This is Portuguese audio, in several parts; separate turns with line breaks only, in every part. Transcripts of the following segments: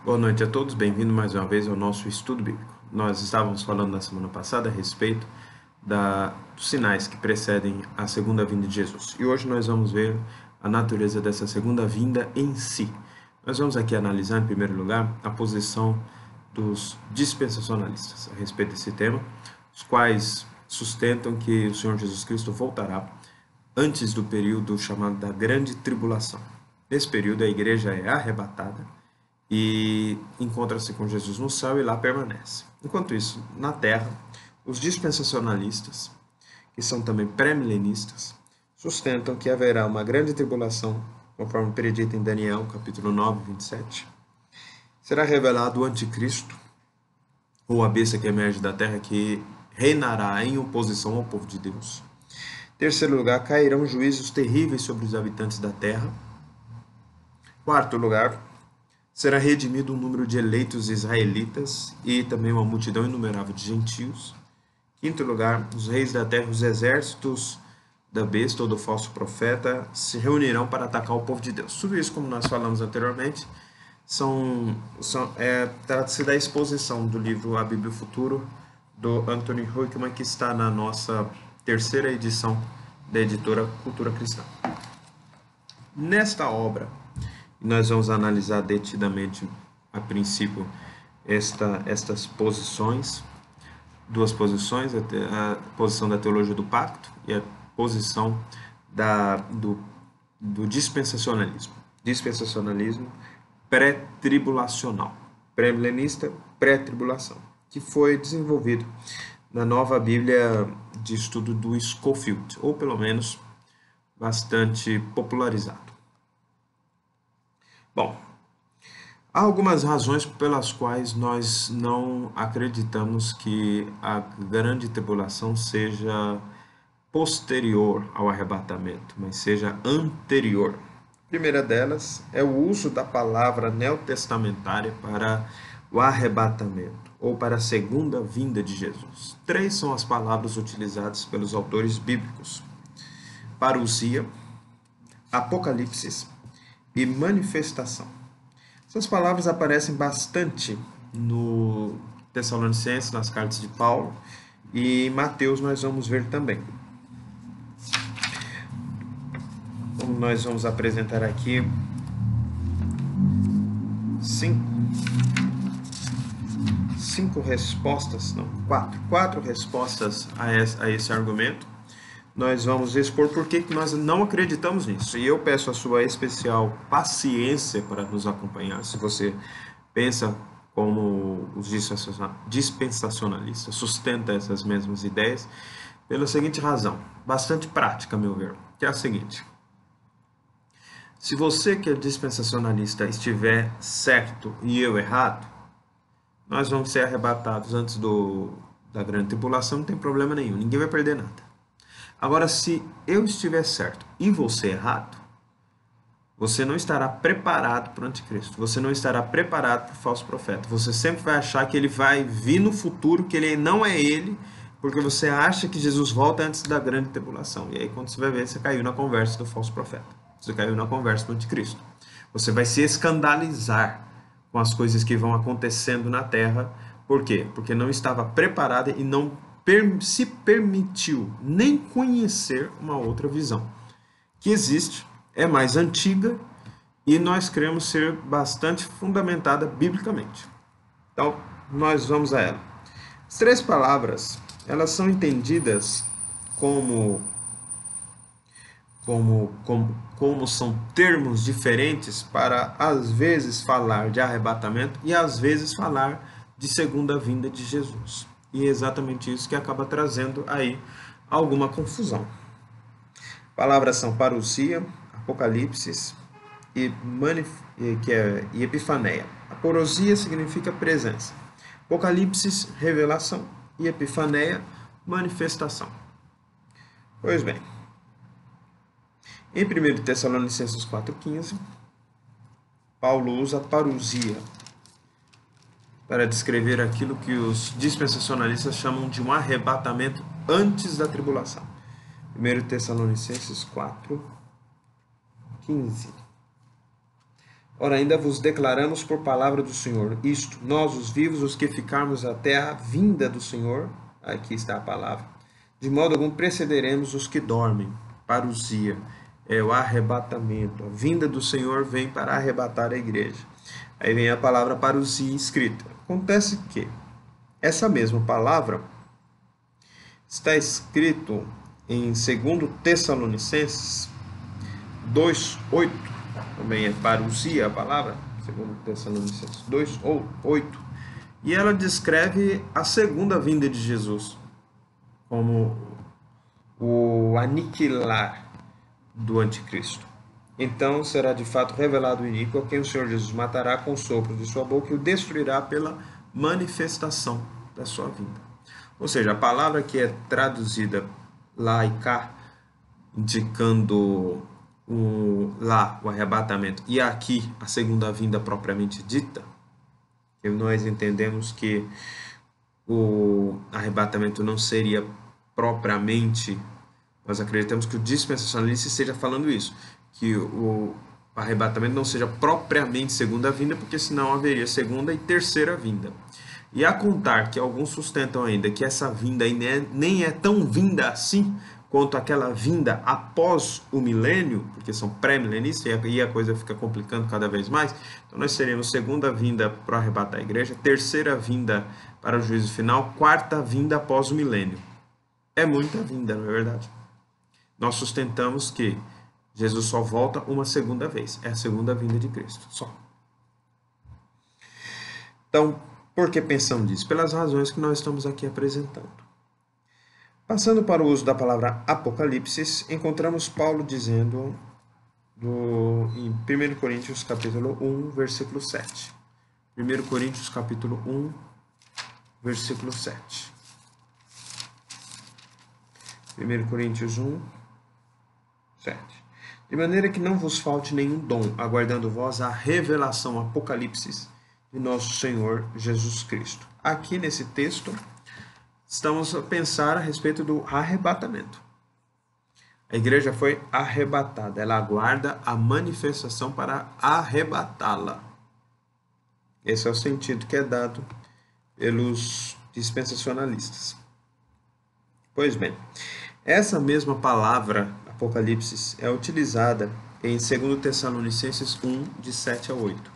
Boa noite a todos, bem-vindo mais uma vez ao nosso estudo bíblico. Nós estávamos falando na semana passada a respeito dos sinais que precedem a segunda vinda de Jesus. E hoje nós vamos ver a natureza dessa segunda vinda em si. Nós vamos aqui analisar, em primeiro lugar, a posição dos dispensacionalistas a respeito desse tema, os quais sustentam que o Senhor Jesus Cristo voltará antes do período chamado da Grande Tribulação. Nesse período, a igreja é arrebatada e encontra-se com Jesus no céu e lá permanece. Enquanto isso, na terra, os dispensacionalistas, que são também pré-milenistas, sustentam que haverá uma grande tribulação, conforme predito em Daniel, capítulo 9, 27. Será revelado o anticristo, ou a besta que emerge da terra, que reinará em oposição ao povo de Deus. Em terceiro lugar, cairão juízos terríveis sobre os habitantes da terra. Quarto lugar, será redimido um número de eleitos israelitas e também uma multidão inumerável de gentios. Quinto lugar, os reis da terra, os exércitos da besta ou do falso profeta se reunirão para atacar o povo de Deus. Tudo isso, como nós falamos anteriormente, trata-se da exposição do livro A Bíblia e o Futuro, do Anthony Huckman, que está na nossa terceira edição da editora Cultura Cristã. Nesta obra, nós vamos analisar detidamente, a princípio, estas posições, duas posições, a posição da teologia do pacto e a posição do dispensacionalismo. Dispensacionalismo pré-tribulacional, pré-milenista, pré-tribulação, que foi desenvolvido na nova Bíblia de estudo do Scofield, ou pelo menos bastante popularizado. Bom, há algumas razões pelas quais nós não acreditamos que a grande tribulação seja posterior ao arrebatamento, mas seja anterior. A primeira delas é o uso da palavra neotestamentária para o arrebatamento, ou para a segunda vinda de Jesus. Três são as palavras utilizadas pelos autores bíblicos: parousia, apocalipse e manifestação. Essas palavras aparecem bastante no Tessalonicenses, nas cartas de Paulo, e em Mateus nós vamos ver também. Então, nós vamos apresentar aqui quatro respostas a esse argumento. Nós vamos expor por que nós não acreditamos nisso. E eu peço a sua especial paciência para nos acompanhar. Se você pensa como os dispensacionalistas, sustenta essas mesmas ideias, pela seguinte razão, bastante prática, a meu ver, que é a seguinte: se você que é dispensacionalista estiver certo e eu errado, nós vamos ser arrebatados antes da grande tribulação, não tem problema nenhum, ninguém vai perder nada. Agora, se eu estiver certo e você errado, você não estará preparado para o anticristo, você não estará preparado para o falso profeta. Você sempre vai achar que ele vai vir no futuro, que ele não é ele, porque você acha que Jesus volta antes da grande tribulação. E aí, quando você vai ver, você caiu na conversa do falso profeta. Você caiu na conversa do anticristo. Você vai se escandalizar com as coisas que vão acontecendo na terra. Por quê? Porque não estava preparado e não se permitiu nem conhecer uma outra visão que existe, é mais antiga e nós cremos ser bastante fundamentada biblicamente. Então, nós vamos a ela. As três palavras, elas são entendidas como são termos diferentes para, às vezes, falar de arrebatamento e, às vezes, falar de segunda vinda de Jesus. E é exatamente isso que acaba trazendo aí alguma confusão. Palavras são parousia, apocalipse e epifaneia. A parousia significa presença. Apocalipse, revelação. E epifaneia, manifestação. Pois bem, em 1 Tessalonicenses 4,15, Paulo usa parousia para descrever aquilo que os dispensacionalistas chamam de um arrebatamento antes da tribulação. 1 Tessalonicenses 4, 15. Ora, ainda vos declaramos por palavra do Senhor isto, nós os vivos, os que ficarmos até a vinda do Senhor, aqui está a palavra, de modo algum precederemos os que dormem. Parousia é o arrebatamento, a vinda do Senhor vem para arrebatar a igreja. Aí vem a palavra parousia escrita. Acontece que essa mesma palavra está escrito em 2 Tessalonicenses 2:8, também é parousia a palavra, 2 Tessalonicenses 2:8, e ela descreve a segunda vinda de Jesus como o aniquilar do anticristo. Então será de fato revelado o iníquo, a quem o Senhor Jesus matará com o sopro de sua boca e o destruirá pela manifestação da sua vinda. Ou seja, a palavra que é traduzida lá e cá, indicando lá o arrebatamento, e aqui a segunda vinda propriamente dita, que nós entendemos que o arrebatamento não seria propriamente, nós acreditamos que o dispensacionalista esteja falando isso, que o arrebatamento não seja propriamente segunda vinda, porque senão haveria segunda e terceira vinda. E a contar que alguns sustentam ainda que essa vinda nem é tão vinda assim quanto aquela vinda após o milênio, porque são pré-milenistas e a coisa fica complicando cada vez mais. Então nós teremos segunda vinda para arrebatar a igreja, terceira vinda para o juízo final, quarta vinda após o milênio. É muita vinda, não é verdade? Nós sustentamos que Jesus só volta uma segunda vez. É a segunda vinda de Cristo, só. Então, por que pensamos nisso? Pelas razões que nós estamos aqui apresentando. Passando para o uso da palavra Apocalipse, encontramos Paulo dizendo em 1 Coríntios capítulo 1, versículo 7. 1 Coríntios capítulo 1, versículo 7. 1 Coríntios 1, 7. De maneira que não vos falte nenhum dom, aguardando vós a revelação, Apocalipse, de nosso Senhor Jesus Cristo. Aqui nesse texto, estamos a pensar a respeito do arrebatamento. A igreja foi arrebatada, ela aguarda a manifestação para arrebatá-la. Esse é o sentido que é dado pelos dispensacionalistas. Pois bem, essa mesma palavra, Apocalipse, é utilizada em 2 Tessalonicenses 1, de 7 a 8.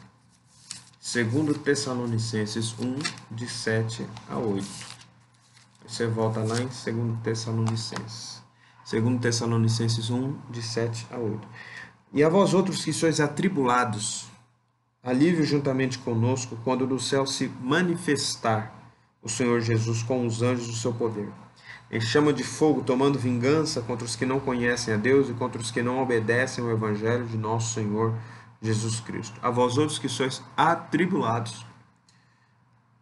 2 Tessalonicenses 1, de 7 a 8. Você volta lá em 2 Tessalonicenses. 2 Tessalonicenses 1, de 7 a 8. E a vós outros que sois atribulados, alívio juntamente conosco, quando do céu se manifestar o Senhor Jesus com os anjos do seu poder, em chama de fogo, tomando vingança contra os que não conhecem a Deus e contra os que não obedecem ao Evangelho de nosso Senhor Jesus Cristo. A vós outros que sois atribulados,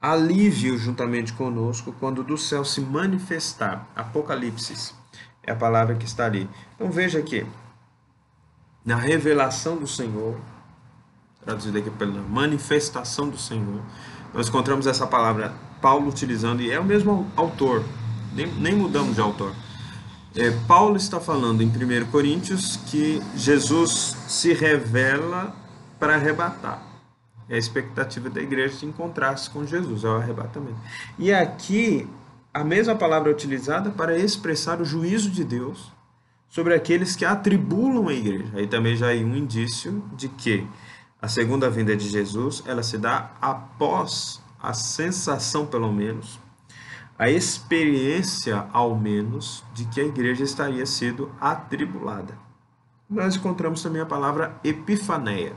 alívio juntamente conosco, quando do céu se manifestar. Apocalipse é a palavra que está ali. Então veja aqui, na revelação do Senhor, traduzida aqui pela manifestação do Senhor, nós encontramos essa palavra Paulo utilizando, e é o mesmo autor, nem mudamos de autor. Paulo está falando em 1 Coríntios que Jesus se revela para arrebatar. É a expectativa da igreja de encontrar-se com Jesus, é o arrebatamento. E aqui, a mesma palavra é utilizada para expressar o juízo de Deus sobre aqueles que atribulam a igreja. Aí também já é um indício de que a segunda vinda de Jesus, ela se dá após a sensação, pelo menos, a experiência, ao menos, de que a igreja estaria sendo atribulada. Nós encontramos também a palavra epifaneia.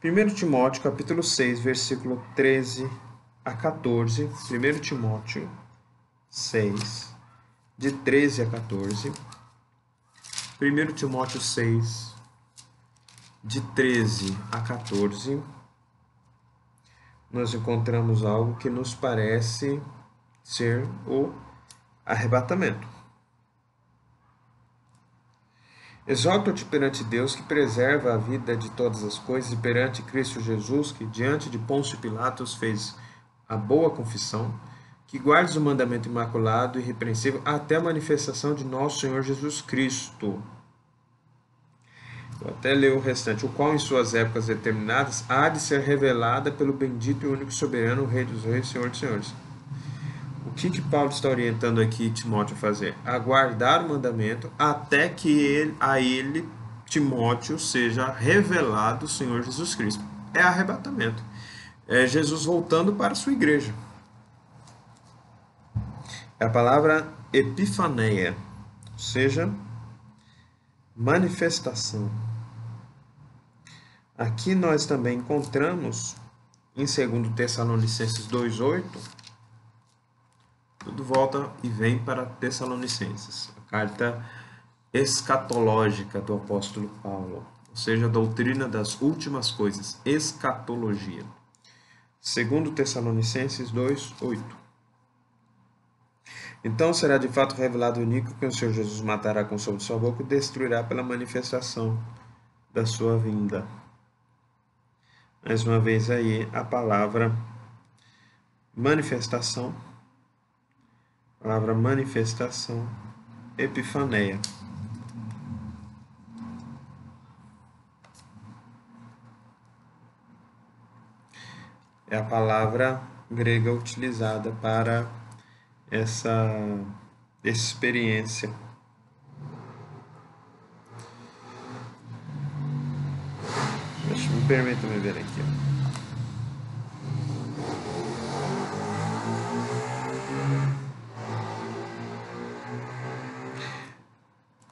1 Timóteo, capítulo 6, versículo 13 a 14. 1 Timóteo 6, de 13 a 14. 1 Timóteo 6, de 13 a 14. Nós encontramos algo que nos parece ser o arrebatamento. Exorto-te perante Deus, que preserva a vida de todas as coisas, e perante Cristo Jesus, que diante de Pôncio Pilatos fez a boa confissão, que guardes o mandamento imaculado e irrepreensível até a manifestação de nosso Senhor Jesus Cristo. Vou até ler o restante. O qual, em suas épocas determinadas, há de ser revelada pelo bendito e único soberano, Rei dos Reis, Senhor dos Senhores. O que Paulo está orientando aqui Timóteo a fazer? Aguardar o mandamento até que a ele, Timóteo, seja revelado o Senhor Jesus Cristo. É arrebatamento. É Jesus voltando para a sua igreja. É a palavra epifaneia, ou seja, manifestação. Aqui nós também encontramos, em 2 Tessalonicenses 2,8, tudo volta e vem para Tessalonicenses, a carta escatológica do apóstolo Paulo, ou seja, a doutrina das últimas coisas, escatologia. 2 Tessalonicenses 2,8. Então será de fato revelado o iníquo que o Senhor Jesus matará com o som de sua boca e destruirá pela manifestação da sua vinda. Mais uma vez aí a palavra manifestação, epifaneia. É a palavra grega utilizada para essa experiência. Me permita-me ver aqui.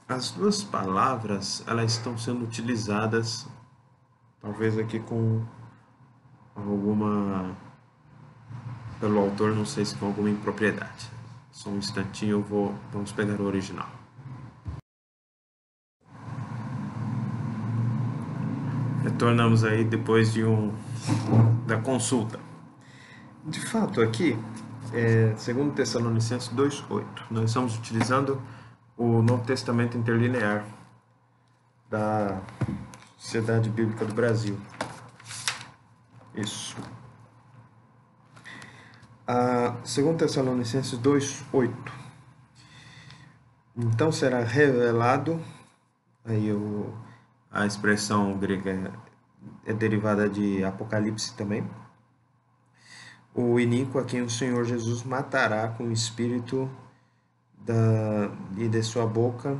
As duas palavras, elas estão sendo utilizadas, talvez aqui com alguma, pelo autor, não sei se com alguma impropriedade. Só um instantinho, vamos pegar o original. Retornamos aí depois da consulta. De fato, aqui, 2 Tessalonicenses 2,8, nós estamos utilizando o Novo Testamento Interlinear da Sociedade Bíblica do Brasil. Isso. 2 Tessalonicenses 2,8. Então será revelado, aí a expressão grega é derivada de Apocalipse também, o iníquo a quem o Senhor Jesus matará com o espírito e de sua boca,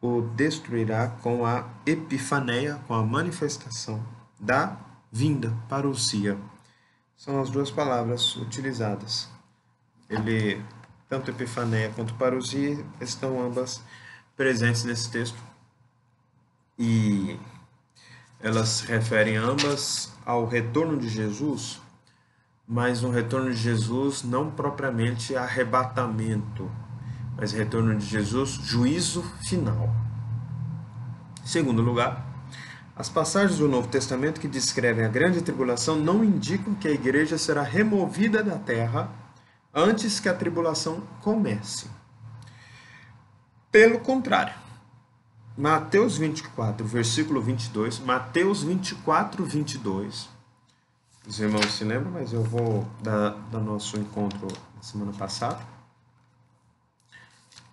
o destruirá com a epifaneia, com a manifestação da vinda, parousia. São as duas palavras utilizadas. Tanto epifaneia quanto parousia estão ambas presentes nesse texto. E elas se referem ambas ao retorno de Jesus, mas um retorno de Jesus não propriamente arrebatamento, mas retorno de Jesus, juízo final. Em segundo lugar, as passagens do Novo Testamento que descrevem a grande tribulação não indicam que a igreja será removida da terra antes que a tribulação comece. Pelo contrário, Mateus 24, versículo 22, Mateus 24, 22, os irmãos se lembram, mas eu vou do nosso encontro na semana passada,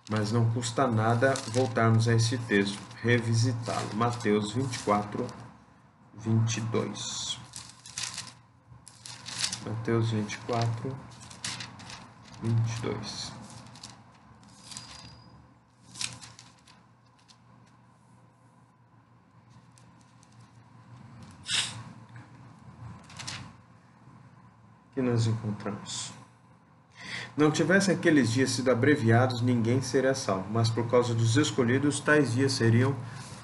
mas não custa nada voltarmos a esse texto, revisitá-lo. Mateus 24, 22. Mateus 24, 22. Que nós encontramos. Não tivessem aqueles dias sido abreviados, ninguém seria salvo, mas por causa dos escolhidos, tais dias seriam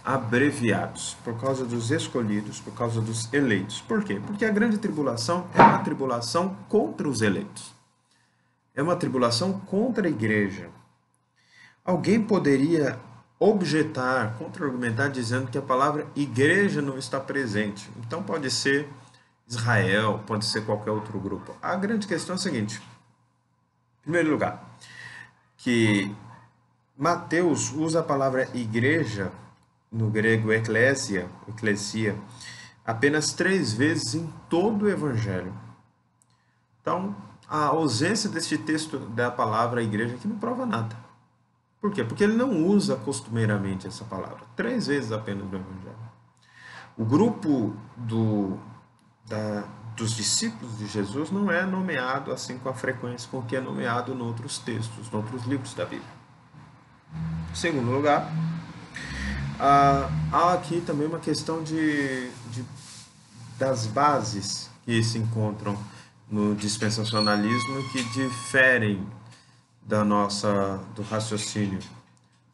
abreviados. Por causa dos escolhidos, por causa dos eleitos. Por quê? Porque a grande tribulação é uma tribulação contra os eleitos. É uma tribulação contra a igreja. Alguém poderia objetar, contra-argumentar, dizendo que a palavra igreja não está presente. Então pode ser Israel, pode ser qualquer outro grupo. A grande questão é a seguinte. Em primeiro lugar, que Mateus usa a palavra igreja, no grego eclésia, apenas 3 vezes em todo o Evangelho. Então, a ausência deste texto da palavra igreja aqui não prova nada. Por quê? Porque ele não usa costumeiramente essa palavra. 3 vezes apenas no Evangelho. O grupo dos discípulos de Jesus não é nomeado assim com a frequência com que é nomeado em outros textos, em outros livros da Bíblia. Em segundo lugar, há aqui também uma questão das bases que se encontram no dispensacionalismo que diferem do raciocínio,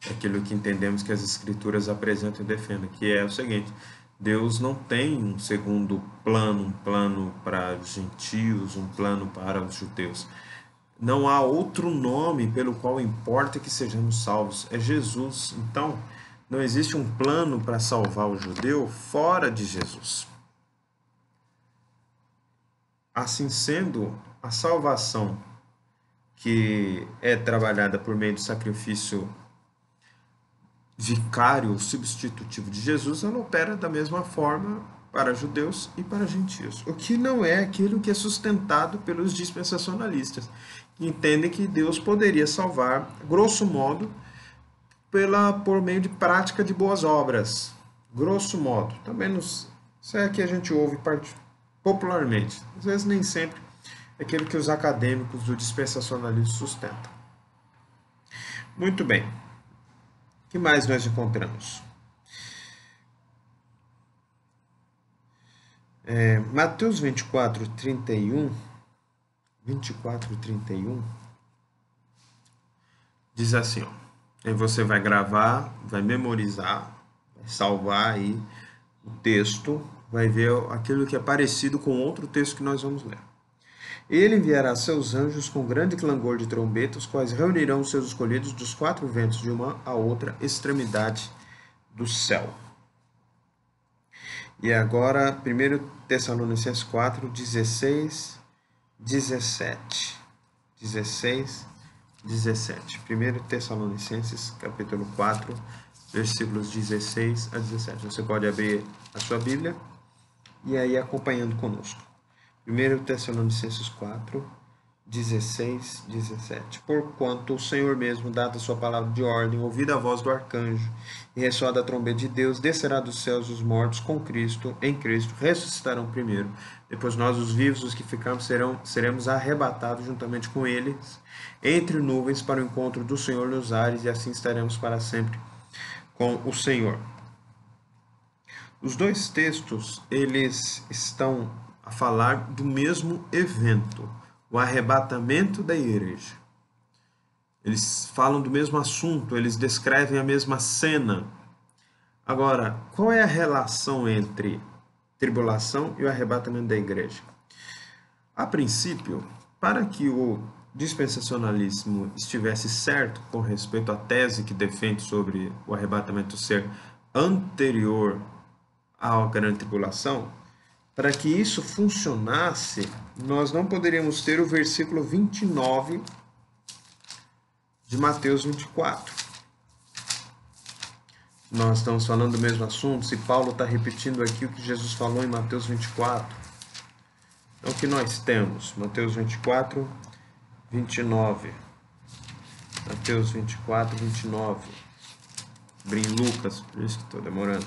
daquilo que entendemos que as Escrituras apresentam e defendem, que é o seguinte: Deus não tem um segundo plano, um plano para os gentios, um plano para os judeus. Não há outro nome pelo qual importa que sejamos salvos, é Jesus. Então, não existe um plano para salvar o judeu fora de Jesus. Assim sendo, a salvação que é trabalhada por meio do sacrifício vicário substitutivo de Jesus, ela opera da mesma forma para judeus e para gentios, o que não é aquilo que é sustentado pelos dispensacionalistas, que entendem que Deus poderia salvar, grosso modo, por meio de prática de boas obras, grosso modo. Também isso é que a gente ouve popularmente, às vezes nem sempre é aquilo que os acadêmicos do dispensacionalismo sustentam. Muito bem. O que mais nós encontramos? Mateus 24, 31, diz assim, ó, aí você vai gravar, vai memorizar, vai salvar aí o texto, vai ver aquilo que é parecido com outro texto que nós vamos ler. Ele enviará seus anjos com grande clangor de trombeta, os quais reunirão os seus escolhidos dos 4 ventos de uma a outra extremidade do céu. E agora, 1 Tessalonicenses 4, 16, 17. 16, 17. 1 Tessalonicenses, capítulo 4, versículos 16 a 17. Você pode abrir a sua Bíblia e aí acompanhando conosco. 1 Tessalonicenses 4, 16, 17. Porquanto o Senhor mesmo, dada a sua palavra de ordem, ouvida a voz do arcanjo, e ressoada a trombeta de Deus, descerá dos céus os mortos com Cristo, em Cristo, ressuscitarão primeiro. Depois nós, os vivos, os que ficarmos, seremos arrebatados juntamente com eles, entre nuvens, para o encontro do Senhor nos ares, e assim estaremos para sempre com o Senhor. Os dois textos, eles estão a falar do mesmo evento, o arrebatamento da igreja. Eles falam do mesmo assunto, eles descrevem a mesma cena. Agora, qual é a relação entre tribulação e o arrebatamento da igreja? A princípio, para que o dispensacionalismo estivesse certo com respeito à tese que defende sobre o arrebatamento ser anterior à grande tribulação, para que isso funcionasse, nós não poderíamos ter o versículo 29 de Mateus 24. Nós estamos falando do mesmo assunto, se Paulo está repetindo aqui o que Jesus falou em Mateus 24. Então, o que nós temos? Mateus 24, 29. Mateus 24, 29. Abri em Lucas, por isso que estou demorando.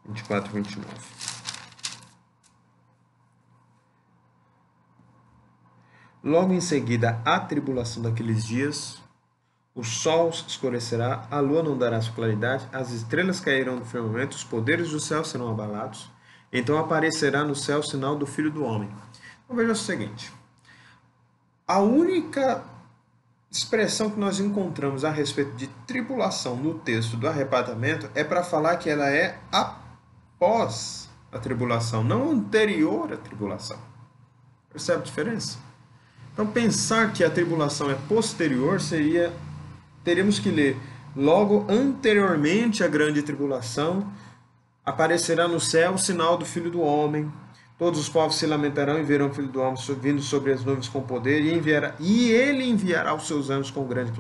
24, 29. Logo em seguida, a tribulação daqueles dias, o sol escurecerá, a lua não dará sua claridade, as estrelas cairão do firmamento, os poderes do céu serão abalados. Então aparecerá no céu o sinal do Filho do Homem. Então veja o seguinte: a única expressão que nós encontramos a respeito de tribulação no texto do arrebatamento é para falar que ela é após a tribulação, não anterior à tribulação. Percebe a diferença? Então, pensar que a tribulação é posterior teríamos que ler logo anteriormente à grande tribulação, aparecerá no céu o sinal do Filho do Homem, todos os povos se lamentarão e verão o Filho do Homem vindo sobre as nuvens com poder, e ele enviará os seus anjos com grande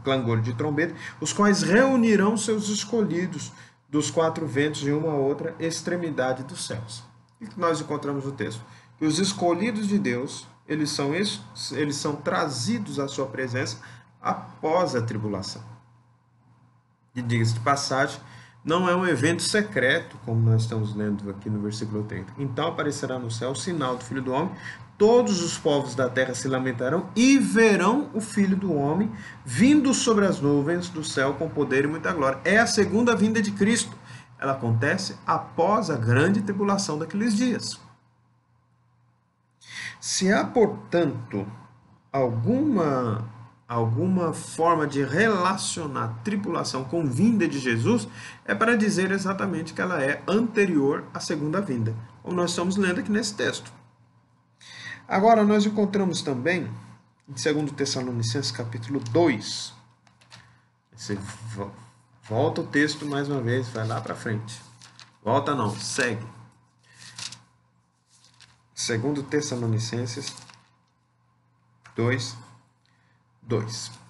clangor de trombeta, os quais reunirão seus escolhidos dos 4 ventos de uma a outra extremidade dos céus. O que nós encontramos no texto? Que os escolhidos de Deus eles são trazidos à sua presença após a tribulação. E diga-se de passagem, não é um evento secreto, como nós estamos lendo aqui no versículo 30. Então aparecerá no céu o sinal do Filho do Homem, todos os povos da terra se lamentarão e verão o Filho do Homem vindo sobre as nuvens do céu com poder e muita glória. É a segunda vinda de Cristo. Ela acontece após a grande tribulação daqueles dias. Se há, portanto, alguma forma de relacionar tribulação com vinda de Jesus, é para dizer exatamente que ela é anterior à segunda vinda, como nós estamos lendo aqui nesse texto. Agora, nós encontramos também, em 2 Tessalonicenses, capítulo 2, você volta o texto mais uma vez, vai lá para frente. Volta não, segue. 2 Tessalonicenses 2, 2.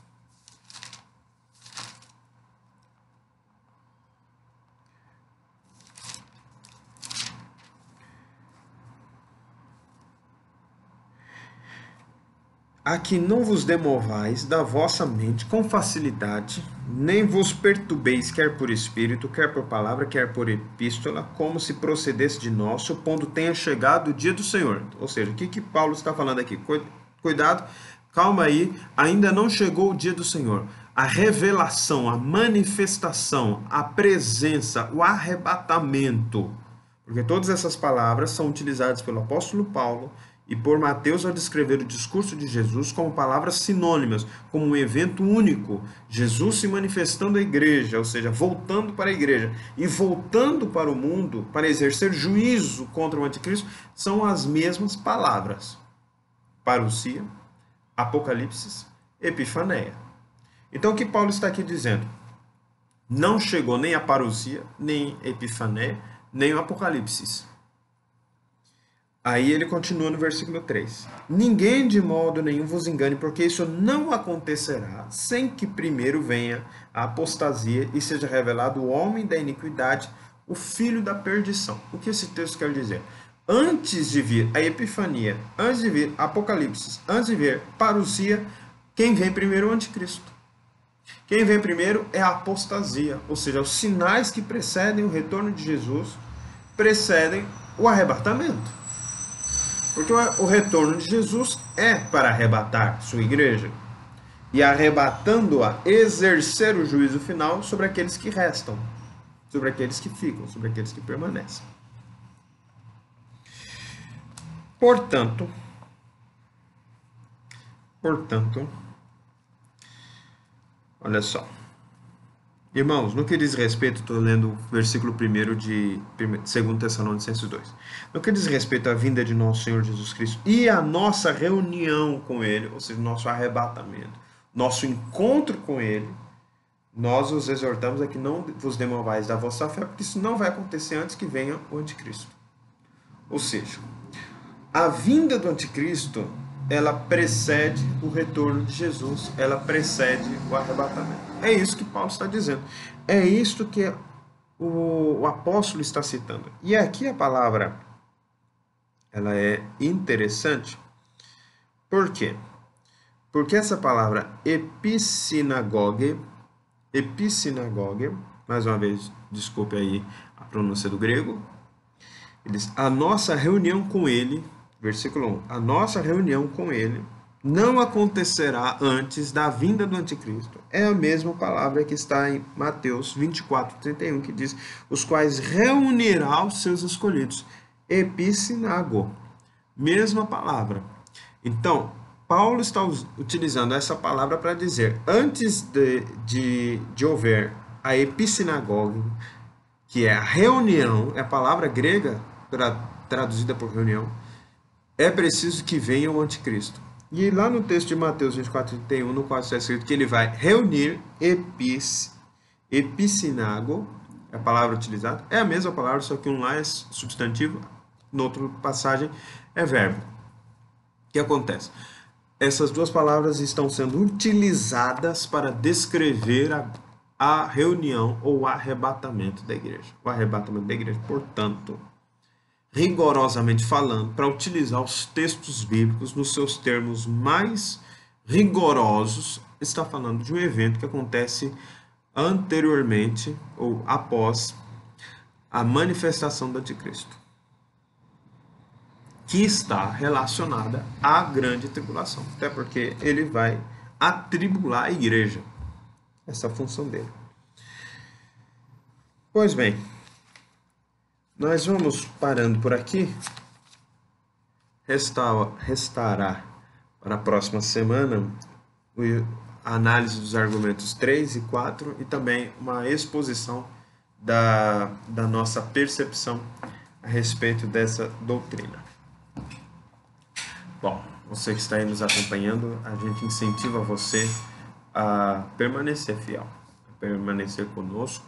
A que não vos demovais da vossa mente com facilidade, nem vos perturbeis quer por espírito, quer por palavra, quer por epístola, como se procedesse de nós, supondo tenha chegado o dia do Senhor. Ou seja, o que Paulo está falando aqui? Cuidado, calma aí, ainda não chegou o dia do Senhor. A revelação, a manifestação, a presença, o arrebatamento, porque todas essas palavras são utilizadas pelo apóstolo Paulo e por Mateus ao descrever o discurso de Jesus como palavras sinônimas, como um evento único, Jesus se manifestando à igreja, ou seja, voltando para a igreja e voltando para o mundo para exercer juízo contra o anticristo, são as mesmas palavras. Parousia, Apocalipse, Epifaneia. Então o que Paulo está aqui dizendo? Não chegou nem a parousia, nem a Epifaneia, nem o Apocalipse. Aí ele continua no versículo 3. Ninguém de modo nenhum vos engane, porque isso não acontecerá sem que primeiro venha a apostasia e seja revelado o homem da iniquidade, o filho da perdição. O que esse texto quer dizer? Antes de vir a Epifania, antes de vir Apocalipse, antes de vir parousia, quem vem primeiro é o anticristo. Quem vem primeiro é a apostasia, ou seja, os sinais que precedem o retorno de Jesus, precedem o arrebatamento. Porque o retorno de Jesus é para arrebatar sua igreja. E arrebatando-a, exercer o juízo final sobre aqueles que restam, sobre aqueles que ficam, sobre aqueles que permanecem. Portanto, olha só. Irmãos, no que diz respeito, estou lendo o versículo 1 de 2 Tessalonicenses 2. No que diz respeito à vinda de nosso Senhor Jesus Cristo e a nossa reunião com Ele, ou seja, nosso arrebatamento, nosso encontro com Ele, nós os exortamos a que não vos demovais da vossa fé, porque isso não vai acontecer antes que venha o anticristo. Ou seja, a vinda do anticristo, ela precede o retorno de Jesus, ela precede o arrebatamento. É isso que Paulo está dizendo. É isto que o apóstolo está citando. E aqui a palavra, ela é interessante. Por quê? Porque essa palavra epissinagoge, mais uma vez, desculpe aí a pronúncia do grego, ele diz, a nossa reunião com ele, versículo 1, a nossa reunião com ele não acontecerá antes da vinda do anticristo. É a mesma palavra que está em Mateus 24, 31, que diz, os quais reunirá os seus escolhidos. Epissinago, mesma palavra. Então, Paulo está utilizando essa palavra para dizer, antes de houver a epissinagoge, que é a reunião, é a palavra grega traduzida por reunião, é preciso que venha o anticristo. E lá no texto de Mateus 24, 31, no qual está escrito que ele vai reunir epissinago, a palavra utilizada, é a mesma palavra, só que um lá é substantivo, na outra passagem é verbo. O que acontece? Essas duas palavras estão sendo utilizadas para descrever a reunião ou o arrebatamento da igreja. O arrebatamento da igreja, portanto, rigorosamente falando, para utilizar os textos bíblicos nos seus termos mais rigorosos, está falando de um evento que acontece anteriormente ou após a manifestação do anticristo, que está relacionada à grande tribulação, até porque ele vai atribular a igreja, essa é a função dele. Pois bem, nós vamos parando por aqui. Restará para a próxima semana a análise dos argumentos 3 e 4 e também uma exposição da nossa percepção a respeito dessa doutrina. Bom, você que está aí nos acompanhando, a gente incentiva você a permanecer fiel, a permanecer conosco,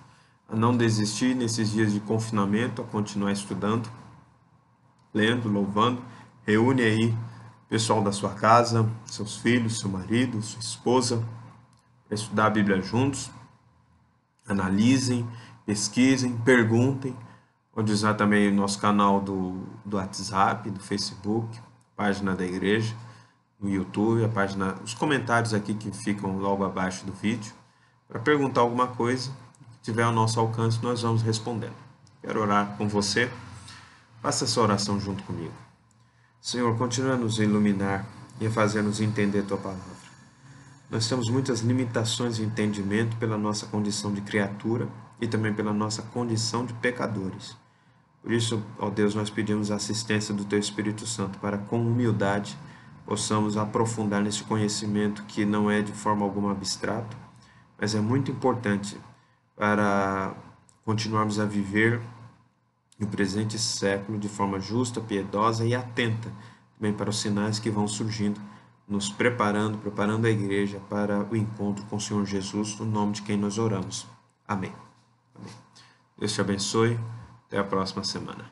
a não desistir nesses dias de confinamento, a continuar estudando, lendo, louvando. Reúne aí o pessoal da sua casa, seus filhos, seu marido, sua esposa, para estudar a Bíblia juntos. Analisem, pesquisem, perguntem. Pode usar também o nosso canal do WhatsApp, do Facebook, página da igreja, no YouTube, a página, os comentários aqui que ficam logo abaixo do vídeo, para perguntar alguma coisa, que tiver ao nosso alcance, nós vamos respondendo. Quero orar com você. Faça essa oração junto comigo. Senhor, continua a nos iluminar e a fazer-nos entender Tua palavra. Nós temos muitas limitações de entendimento pela nossa condição de criatura e também pela nossa condição de pecadores. Por isso, ó Deus, nós pedimos a assistência do Teu Espírito Santo para, com humildade, possamos aprofundar nesse conhecimento que não é de forma alguma abstrato, mas é muito importante para continuarmos a viver no presente século de forma justa, piedosa e atenta também para os sinais que vão surgindo, nos preparando a igreja para o encontro com o Senhor Jesus, no nome de quem nós oramos. Amém. Amém. Deus te abençoe. Até a próxima semana.